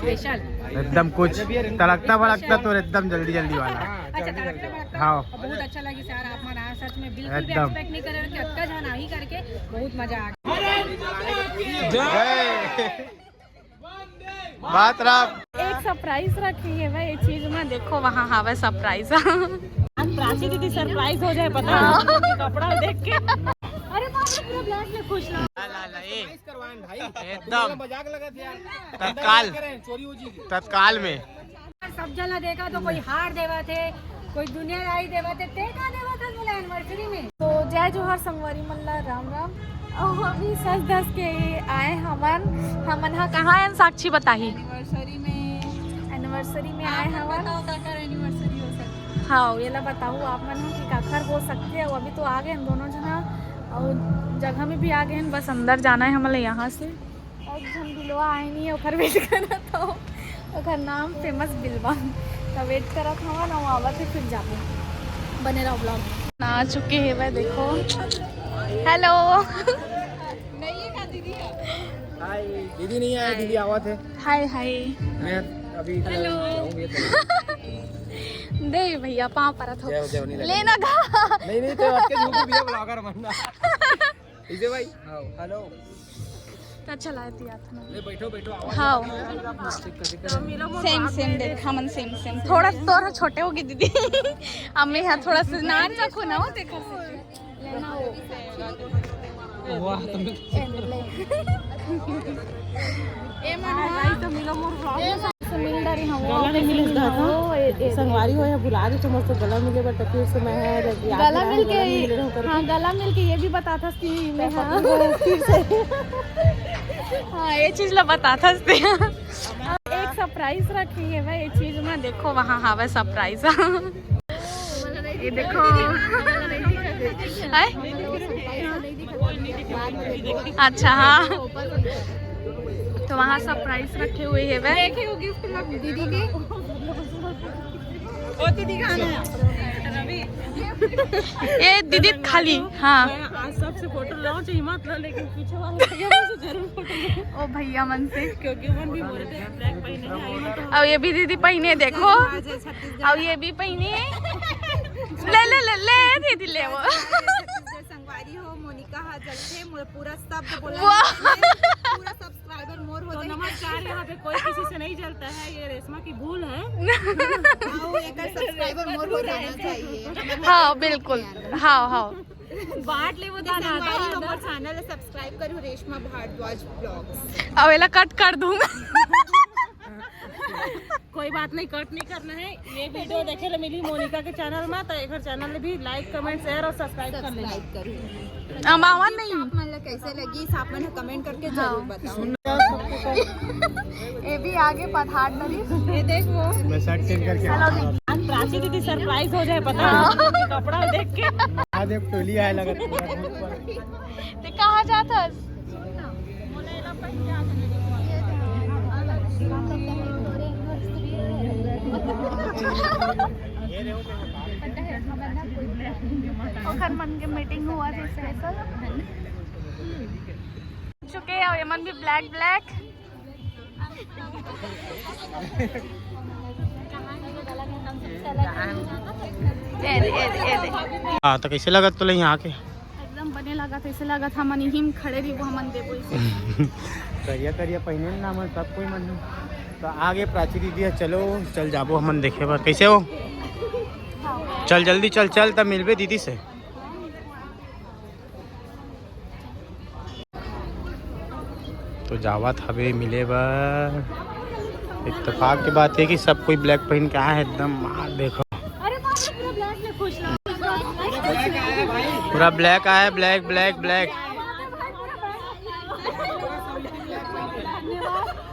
Special एकदम कुछ तड़कता भड़कता तो एकदम जल्दी जल्दी वाला। अच्छा तड़कता भड़कता हाँ बहुत अच्छा लगी सर आप मना सच में बिल्कुल भी एकदम। एक्सपेक्ट नहीं कर रहे कि अक्का जाना ही करके बहुत मजा आ बात राम एक सरप्राइज रखी है भाई ये चीज में देखो वहाँ हवा सरप्राइज प्राची दीदी सरप्राइज हो जाए पता कपड़ा देख के अरे बाप रे पूरा ब्लैक में खुश ना एकदम तत्काल में सब जना देखा तो कोई हार देवा थे कोई दुनियादारी देवा थे टेका देवा था बोला एनिवर्सरी में। तो जय जोहर संगवारी मल्ला राम राम और अभी सच दस के आए हमन हा कहाँ है साक्षी बताही एनिवर्सरी में आए हमन एनिवर्सरी हो सकती हाँ ये ला बताऊँ आप मन की काखर हो सकते है अभी तो आ गए हम दोनों जना और जगह में भी आ गए बस अंदर जाना है हमें यहाँ से और हम बिलवा आए नहीं है वेट करा था ओकर नाम फेमस बिलवा तो वेट करा था ना आवा थे फिर जाते बने रहो ब्लॉग आ चुके हैं वह देखो हेलो नहीं है का दीदी हाय दीदी नहीं आया दीदी आवा थे हाय हाय मैं अभी हेलो दे भैया पाँव परत हो लेना का नहीं तो आपके झूठ भैया ब्लॉगर बनना इसे भाई हेलो अच्छा लाती आता ले बैठो हाँ सेम देख हमन सेम थोड़ा तोरा छोटे होगी दीदी अम्मी यहाँ थोड़ा सा नाच रखो ना हो देखो लेना हो वाह तुम ए मन तो मिलो मोर व्लॉग से मिल रही हम गला नहीं मिले था संगवारी हो या बुला रही तो मस्त गला मिले बट फिर से मैं गला मिल के हाँ गला मिल के ये भी बता था कि मैं फिर से हाँ ये चीज ला बता था एक सरप्राइज रखी है भाई ये चीज में देखो वहाँ हवा सरप्राइज ये देखो अच्छा हाँ तो वहाँ सरप्राइज रखे हुए है वह गिफ्ट दीदी के ओ दीदी का आना रवि ये दीदी खाली हाँ आज सबसे फोटो लो चाहिए मत लो लेकिन पीछे वाला भैया से जरूर फोटो ओ भैया मन से क्योंकि मन भी बोल रहे थे ब्लैक पहने आई अब ये भी दीदी पहने देखो अब ये भी पहने ले दीदी ले वो संगवारी हो मोनिका हाजल थे पूरा सब बोला पूरा सब्सक्राइबर मोर हो जाए। नमस्कार यहाँ पे कोई किसी से नहीं जलता है ये रेशमा की भूल है एक सब्सक्राइबर मोर हो जाना चाहिए। हाँ बिल्कुल हाँ बांट ले वो दाना हमारा चैनल सब्सक्राइब करो रेशमा भारद्वाज ब्लॉग्स अब एला कट कर दूंगा कोई बात नहीं कट नहीं करना है ये वीडियो देखे ले मिली मोनिका के चैनल में तो एक चैनल में भी लाइक कमेंट शेयर और सब्सक्राइब कर लेना अमावन नहीं मतलब कैसे लगी आप मैंने कमेंट करके जरूर बताओ। ये भी आगे पठार डली ये देख वो मैं शर्ट चेंज करके आज प्राची दीदी सरप्राइज हो जाए पता कपड़ा देख के आज एक टोली आए लगा ते कहाँ जाता ओखर मन के मीटिंग हुआ थे स्पेशल चुके हैं ये मन भी ब्लैक हाँ तो कैसे लगा तो यहाँ के एकदम बने लगा था ऐसे लगा था मन हिम खड़े रही वो हमन देबो करिया पहने ना मन सब कोई मन तो आगे प्राची दीदी चलो चल जाबो हमन देखे बार कैसे हो चल जल्दी चल तब मिलबे दीदी से तो जावत हवे मिले बार इत्तेफाक की बात है कि सब कोई ब्लैक पहन के आया है एकदम मार देखो अरे बाप रे पूरा ब्लैक में खुश ना पूरा ब्लैक आया ब्लैक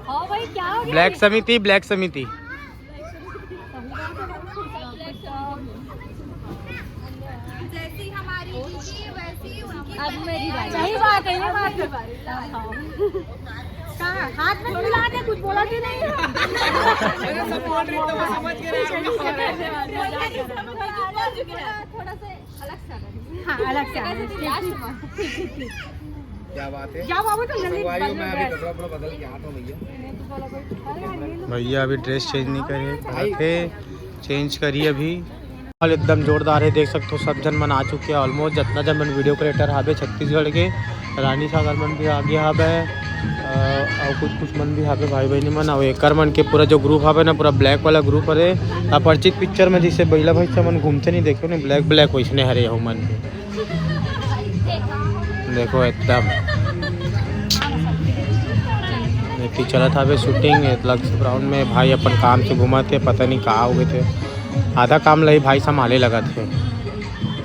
हां भाई क्या हो गया ब्लैक समिति जैसी हमारी दीदी वैसी उनकी अब मेरी बारी सही बात है ये बात कहाँ हाथ में मिला दे कुछ बोला कि नहीं थोड़ा से अलग सा हाँ अलग से ठीक क्या बात है। जाओ बाबू तुम जल्दी मैं अभी कपड़ा उपड़ा बदल के आता हूँ भैया। भैया अभी ड्रेस चेंज नहीं करे, चेंज करिए अभी। माहौल एकदम जोरदार है, देख सकते हो सब जन मन आ चुके हैं ऑलमोस्ट। जितना जन मन वीडियो क्रिएटर हावे छत्तीसगढ़ के, रानी सागर मन भी आगे हावे और कुछ मन भी हावे भाई बहनी मन। और एकर मन के पूरा जो ग्रुप हावे ना, पूरा ब्लैक वाला ग्रुप हरे। अपरिचित पिक्चर में जैसे बैला भाई से मन घूमते नहीं देखो ना, ब्लैक ब्लैक वैसने हरे हो मन। देखो एकदम चला था अभी शूटिंग लक्स ब्राउन में। भाई अपन काम से घुमा थे, पता नहीं कहाँ हो गए थे, आधा काम लही भाई संभाले लगा थे।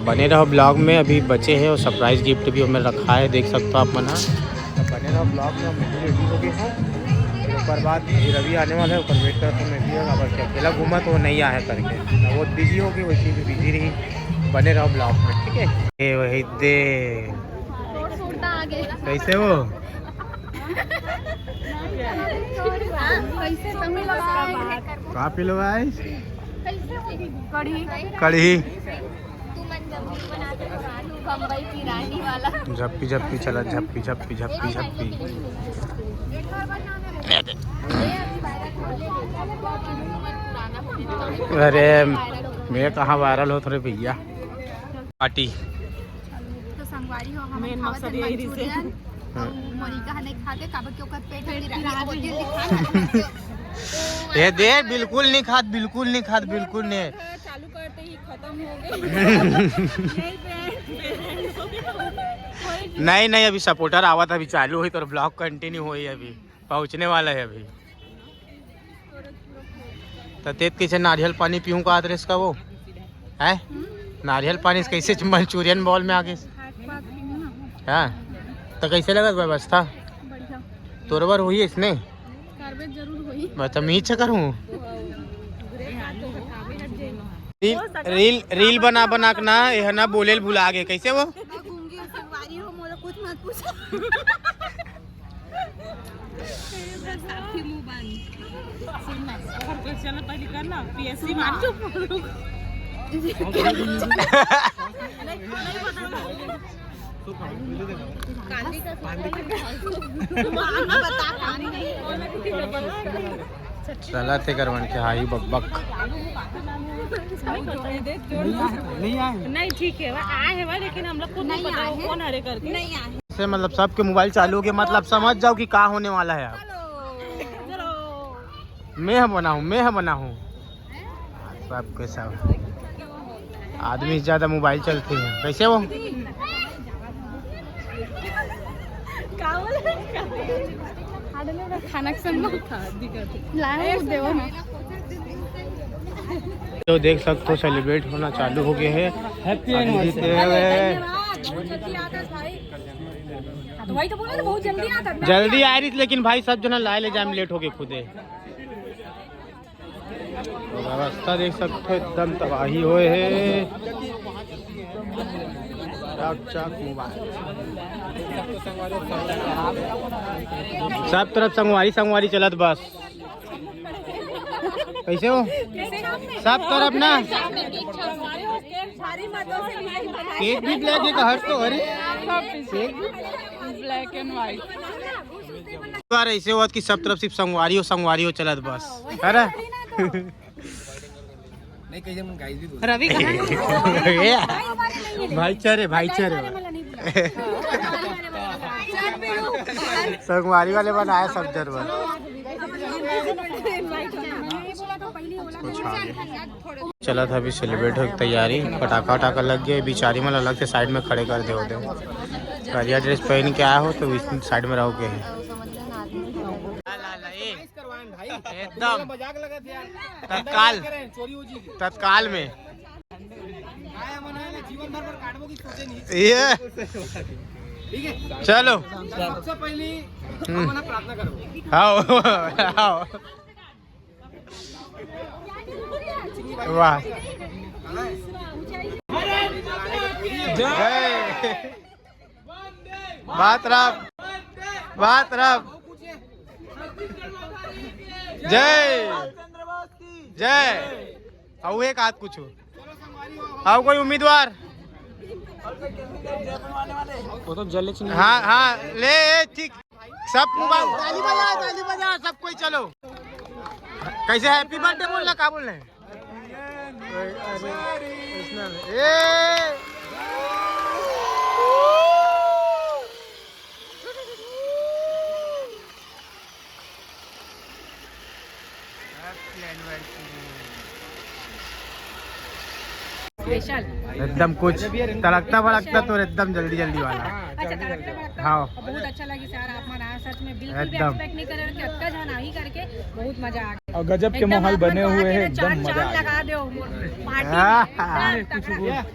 बने रहो ब्लॉग में, अभी बचे हैं और सरप्राइज गिफ्ट भी हमें रखा है, देख सकते हो आप मना। तो बने रहो ब्लॉग में, हम रेडी हो गए हैं। फिर ऊपर बाद रवि आने वाला है, ऊपर वेट करते मैं भी अगर के अकेला घूमा तो वो नहीं आया करके, बहुत बिजी होगी, वैसे भी बिजी रही। बने रहो ब्लॉग में, ठीक है। वही दे कैसे हो कहाँ पी लो भाई कढ़ी झप्पी झप्पी चला, झप्पी झप्पी झप्पी झप्पी। अरे मैं कहाँ वायरल हो थोड़े भैया। पार्टी तो संगवारी हो हम मेन मकसद यही मंचूरियन और मोनिका नहीं खाते काबर के ओकर पेट में रही है। ये दे बिल्कुल नहीं खाद, बिल्कुल नहीं खाद, बिल्कुल नहीं। चालू करते ही खत्म हो गई। नहीं नहीं अभी सपोर्टर आवा था, अभी चालू हुई तो ब्लॉग कंटिन्यू हुई, अभी पहुंचने वाला है अभी। तो तेज कैसे नारियल पानी पीऊँ का आदरेस का वो है, नारियल पानी से कैसे मंचूरियन बॉल में आगे। हाँ तो कैसे लगा व्यवस्था, तोरबर हुई इसने बदतमीज करूँ। रील बना बना के ना यह ना बोले भुला गए कैसे वो। संगवारी हो मोला कुछ मत पूछो। चलो पहले करना पीएससी मार चुप। चला थे करवन के हाई बक नहीं आए, नहीं ठीक है आए हैं भाई, लेकिन हम लोग को नहीं पता वो कौन हरे करके नहीं आए से। मतलब सबके मोबाइल चालू हो गए, मतलब समझ जाओ कि क्या होने वाला है। अब मैं बना हूँ सबके सब आदमी ज्यादा मोबाइल चलते हैं कैसे वो। खाना तो देख सकते हो सेलिब्रेट होना चालू हो गए हैं। हैप्पी जल्दी आ रही थी, लेकिन भाई सब जना लाए ले जाए लेट हो गए खुदे। तो व्यवस्था देख सकते हो एकदम तबाही हुए है। सब तरफ संगवारी चलत बस कैसे हो सब तरफ ना। केक भी ब्लैक है हर तो हरी ब्लैक एंड व्हाइट। बार ऐसे हुआ कि सब तरफ सिर्फ संगवारी हो चलत बस अरे नहीं कहीं रवि भाईचारे संगवारी वाले बनाया सब जरूर चला था। अभी सेलिब्रेट हो तैयारी, पटाखा वटाखा लग गया, बिचारी मतलब अलग से साइड में खड़े कर दे। करिया ड्रेस पहन के आया हो तो इस साइड में रहोगे एकदम तत्काल में ये चलो सबसे पहले प्रार्थना करो। हाँ वाह बात रब जय आओ एक हाथ कुछ आओ कोई उम्मीदवार वो तो जल हाँ हाँ ले ठीक सब मोबाइल ताली बजा सब कोई चलो। कैसे हैप्पी बर्थडे बोलना क्या बोल रहे हैं? स्पेशल एकदम कुछ तड़कता भड़कता तो एकदम जल्दी जल्दी वाला। अच्छा तड़कता भड़कता हाँ बहुत अच्छा लगी सर। आप मना सच में बिल्कुल भी एकदम। एक्सपेक्ट नहीं कर रहे कि अक्का जाना ही करके बहुत मजा आ गया और गजब के माहौल बने हुए हैं, एकदम मजा आ लगा दो पार्टी।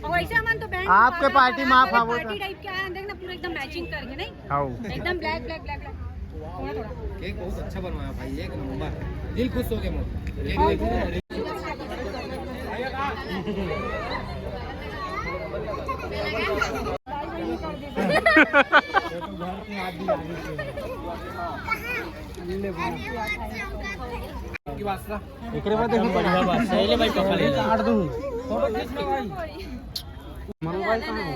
और ऐसे हम तो बैंड आपके पार्टी में आप पार्टी टाइप के आए देखना पूरा एकदम मैचिंग करके नहीं एकदम ब्लैक ब्लैक ब्लैक ब्लैक थोड़ा थोड़ा केक बहुत अच्छा बनवाया भाई, एक नंबर, दिल खुश हो गया मोर। एकरे बाद देखो बढ़िया बात पहले भाई पकड़ काट दूं फोटो खींचना भाई मोबाइल कहां है?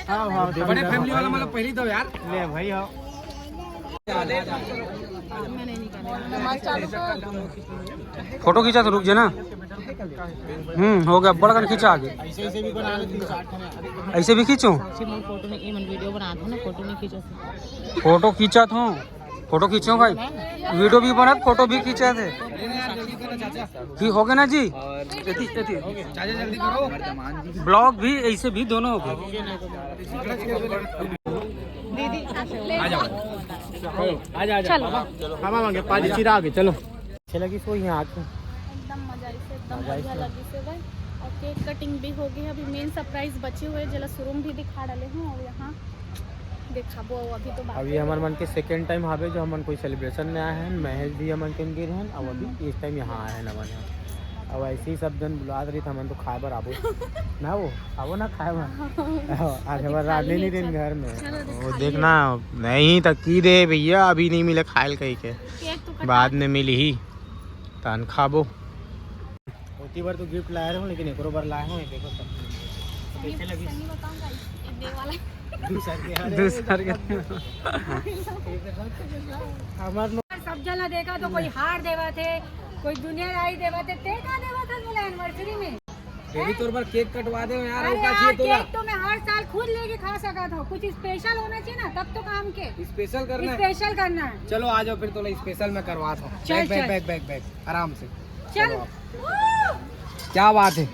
हां हां बड़े फैमिली वाला मतलब पहली तो यार ले भाई हां फोटो खींचा तो रुक जा ना। हो गया बड़ा कर खींचा आगे ऐसे भी बना ले 3-4 ऐसे भी खींचो। फोटो में ये मन वीडियो बना था ना, फोटो नहीं खींचा फोटो खींचा था फोटो खींचो भाई, वीडियो भी बना फोटो भी खींचा थे। ठीक हो गया ना जी? जल्दी करो, ब्लॉग भी ऐसे भी दोनों हो गए। आजा चलो हम मांगे 5 चिरा आगे चलो। अच्छे लगी सो यहाँ आके एकदम मजा से एकदम मजा लगी से भाई। और केक कटिंग भी हो गई। अभी मेन सरप्राइज बचे हुए जला शोरूम भी दिखा डाले हूँ और यहाँ देखा वो अभी तो अभी हमार मन के सेकंड टाइम हावे जो हमन कोई सेलिब्रेशन में आए हैं। महज भी हमन के गिर हैं और अभी इस टाइम यहाँ आए हैं नमन यहाँ। अब ऐसे ही सब जन बुला रही था मन तो खाए बर आबो ना वो आवो ना खाए बर आज हमारे राधे नहीं दिन घर में वो देखना नहीं तक की दे भैया अभी नहीं मिले खायल कहीं के बाद में मिली ही तान खाबो होती बार तो गिफ्ट लाया हूँ लेकिन एक बार लाया हूँ देखो सब कैसे लगी दूसर के हमार सब जना देखा तो कोई हार देवा थे, कोई दुनियादारी देवा थे, ते का देवा था बोला एनिवर्सरी में। बेबी तोर पर केक कटवा दे यार। अरे यार केक तो मैं हर साल खुद लेके खा सका था। कुछ स्पेशल होना चाहिए ना तब तो काम के स्पेशल करना है। स्पेशल करना है। चलो आ जाओ फिर तो स्पेशल में करवा था। चल, बैग चल। बैग बैग बैग आराम से चल क्या बात है।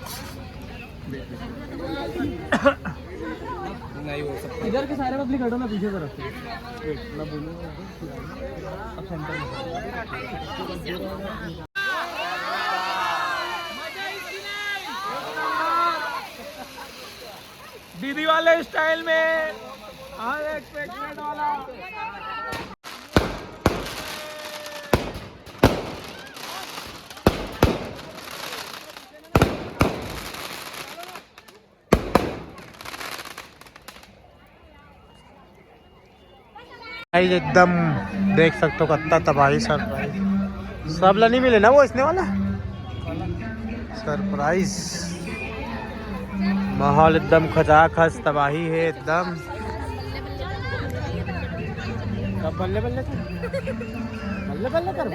नहीं वो सब इधर के सारे पब्लिक हटो ना पीछे तरफ से मैं बोलूंगा अब सेंटर में दीदी वाले स्टाइल में अनएक्सपेक्टेड वाला। एकदम देख सकते हो कितना तबाही सरप्राइज सब ला नहीं मिले ना वो इसने वाला सरप्राइज। माहौल एकदम खचाखच तबाही है एकदम। कब बल्ले बल्ले बल्ले बल्ले कर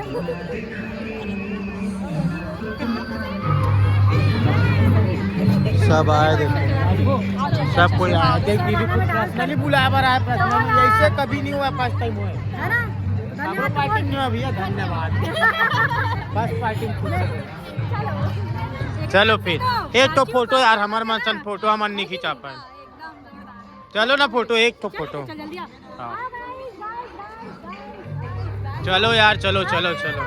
सब आए देखो सब कोई आया देख दीदी कुछ पर्सनली बुलाया पर आया पर्सनली ऐसे कभी नहीं हुआ फर्स्ट टाइम हुआ है ना। पार्टी नहीं हुआ भैया धन्यवाद बस पार्टी चलो फिर एक तो फोटो यार हमारे मन फोटो हम नहीं खींचा पाए। चलो ना फोटो एक तो फोटो हाँ चलो यार चलो चलो चलो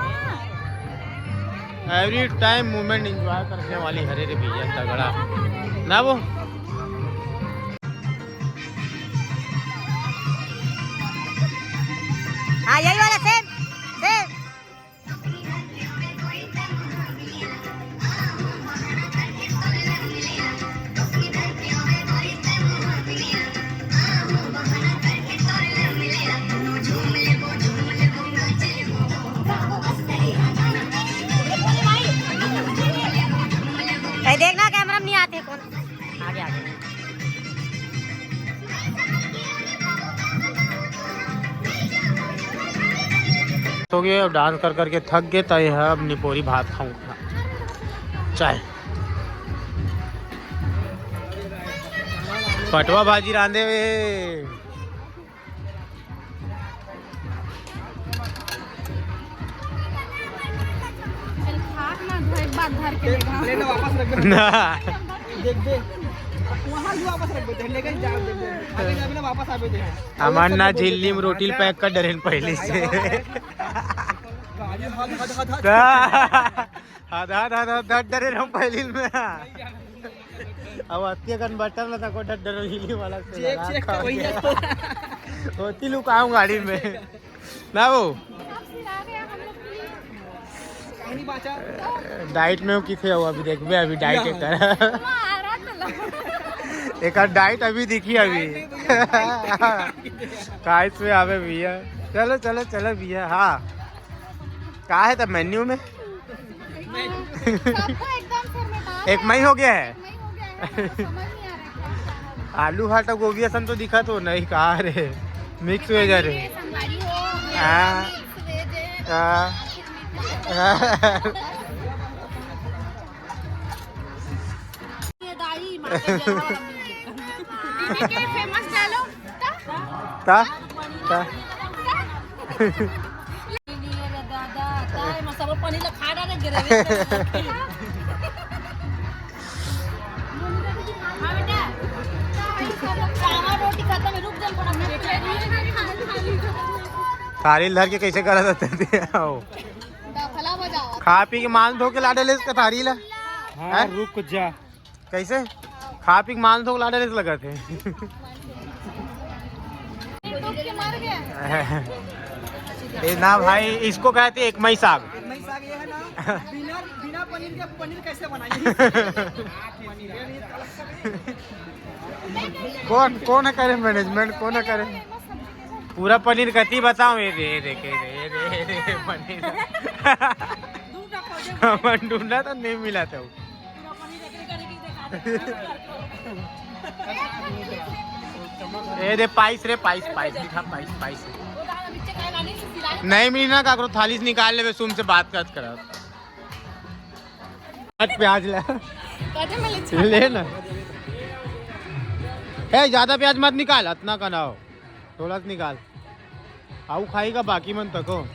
एवरी टाइम मोमेंट एंजॉय करने वाली हरे रे भैया तगड़ा ना वो। हाँ यही वाला सेम सेम। देखना कैमरा में नहीं आते कौन आगे आगे हो गए अब डांस कर करके थक गए तो यह अब निपोरी भात खाऊंगा चाय पटवा भाजी रांधे हुए लेना वापस रख दे ना देख दे वहां भी वापस रख देते लेकिन जा दे आगे जाबे ना वापस आबे दे हमार ना झिल्ली में रोटी पैक कर डरेन पहले से गाड़ी हद हद हद आधा डरे हम पहले में अब अत्य कन बटन लगा को डर हिली वाला से चेक चेक कर वही होती लुकाऊं गाड़ी में ना वो नहीं बाचा डाइट में किसे हो अभी देख बे अभी डाइट एक कर एक डाइट अभी दिखी अभी काइस में आवे भैया चलो चलो चलो भैया हाँ क्या है तब मेन्यू में एक मई हो गया है आलू भाटा गोभी असन तो दिखा तो नहीं कहा रे मिक्स वेज रे फेमस डायलॉग ता ता पानी ला खा डाले गिरे थाली धर के कैसे करा जाते थे खा पी के मान धो के ला डाले इसका थाली ला हां रुक जा कैसे खा पी के मान धो के ला डाले लगा थे ए ना भाई इसको कहते एक मई साग नहीं साग ये है ना बिना बिना पनीर के पनीर कैसे बनाएंगे कौन कौन है करे मैनेजमेंट कौन है करे पूरा पनीर कती बताओ ये देखे रे पनीर मन ढूंढा तो नहीं मिला था ये दे पाइस रे पाइस पाइस दिखा पाइस पाइस नहीं मिली ना काकरो थाली से निकाल ले सुम से बात करा प्याज ले ना है ज्यादा प्याज मत निकाल इतना का ना हो थोड़ा सा निकाल आऊ खाएगा बाकी मन तक हो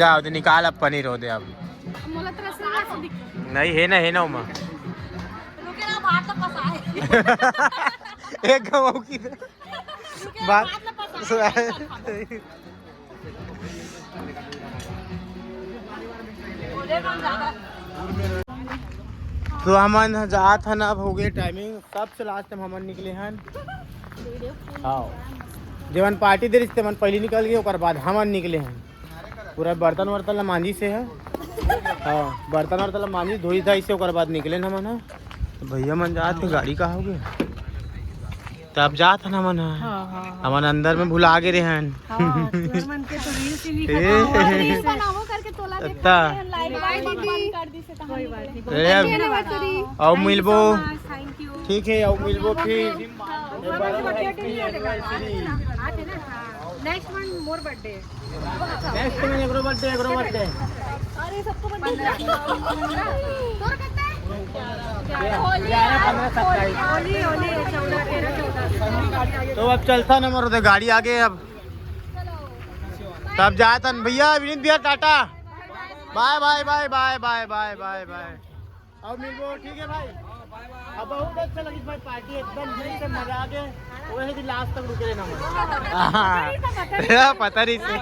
जाओ दे निकाल अब पनीर हो दे अब नहीं है ना उमा एक गवाऊ की बात तो हमन जात हन अब हो गए टाइमिंग सबसे लास्ट टाइम हमन निकले हन हाँ जवन पार्टी दे रिश्ते मन पहले निकल गए और बाद हमन निकले हैं पूरा बर्तन वर्तन ला मांझी से है हाँ बर्तन वर्तन ला मांझी धोई धाई से और बाद निकले हमन है भैया मन जात थे गाड़ी कहाँ हो गए तब जात है हमन हमन अंदर में भुला गए हैं आओ मिलबो ठीक है आओ मिलबो फिर next one more birthday next में एग्रो बर्थडे अरे सबको बर्थडे तो अब चलता ना मरो गाड़ी आगे अब तब जाता भैया विनीत भैया tata bye bye bye bye bye bye bye bye अब मिलबो ठीक है भाई अब बहुत अच्छा लगी भाई पार्टी एकदम दिल से मजा आ गया वही दिन लास्ट तक रुके रहना पता नहीं से